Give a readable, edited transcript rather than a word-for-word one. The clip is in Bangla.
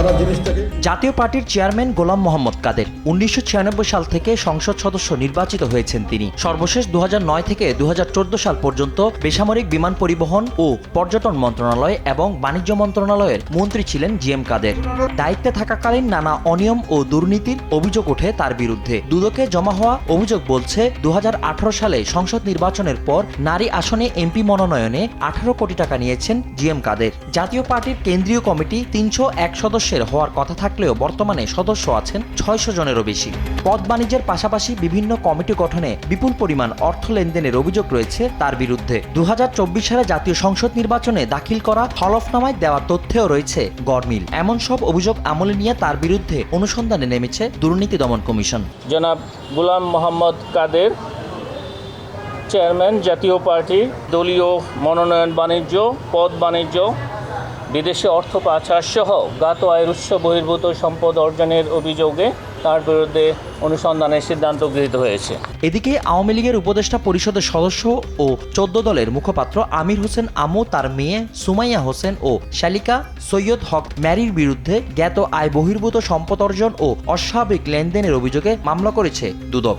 তারা জিনিসটাকে। জাতীয় পার্টির চেয়ারম্যান গোলাম মোহাম্মদ কাদের 1996 সাল থেকে সংসদ সদস্য নির্বাচিত হয়েছেন তিনি। সর্বশেষ 2009 থেকে 2014 সাল পর্যন্ত বেসামরিক বিমান পরিবহন ও পর্যটন মন্ত্রণালয় এবং বাণিজ্য মন্ত্রণালয়ের মন্ত্রী ছিলেন জিএম কাদের। দায়িত্বে থাকাকালীন নানা অনিয়ম ও দুর্নীতির অভিযোগ ওঠে তার বিরুদ্ধে। দুদকে জমা হওয়া অভিযোগ বলছে 2018 সালে সংসদ নির্বাচনের পর নারী আসনে এমপি মনোনয়নে 18 কোটি টাকা নিয়েছেন জিএম কাদের। জাতীয় পার্টির কেন্দ্রীয় কমিটি 301 সদস্যের হওয়ার কথা থাকলেও বর্তমানে সদস্য আছেন 600 জনেরও বেশি। পদ বাণিজ্যের পাশাপাশি বিভিন্ন কমিটি গঠনে বিপুল পরিমাণ অর্থ লেনদেনের অভিযোগ রয়েছে তার বিরুদ্ধে। 2024 সালে জাতীয় সংসদ নির্বাচনে দাখিল করা হলফনামায় দেওয়া তথ্যেও রয়েছে গরমিল। এমন সব অভিযোগ আমলে নিয়ে তার বিরুদ্ধে অনুসন্ধানে নেমেছে দুর্নীতি দমন কমিশন। জনাব গোলাম মোহাম্মদ কাদের, চেয়ারম্যান জাতীয় পার্টি, দলীয় মনোনয়ন বাণিজ্য, পদ বাণিজ্য, বিদেশে অর্থ পাচার সহ জ্ঞাত আয়ের উৎস বহির্ভূত সম্পদ অর্জনের অভিযোগে তার বিরুদ্ধে অনুসন্ধানের সিদ্ধান্ত গৃহীত হয়েছে। এদিকে আওয়ামী লীগের উপদেষ্টা পরিষদের সদস্য ও 14 দলের মুখপাত্র আমির হোসেন আমু, তার মেয়ে সুমাইয়া হোসেন ও শালিকা সৈয়দ হক ম্যারির বিরুদ্ধে জ্ঞাত আয় বহির্ভূত সম্পদ অর্জন ও অস্বাভাবিক লেনদেনের অভিযোগে মামলা করেছে দুদক।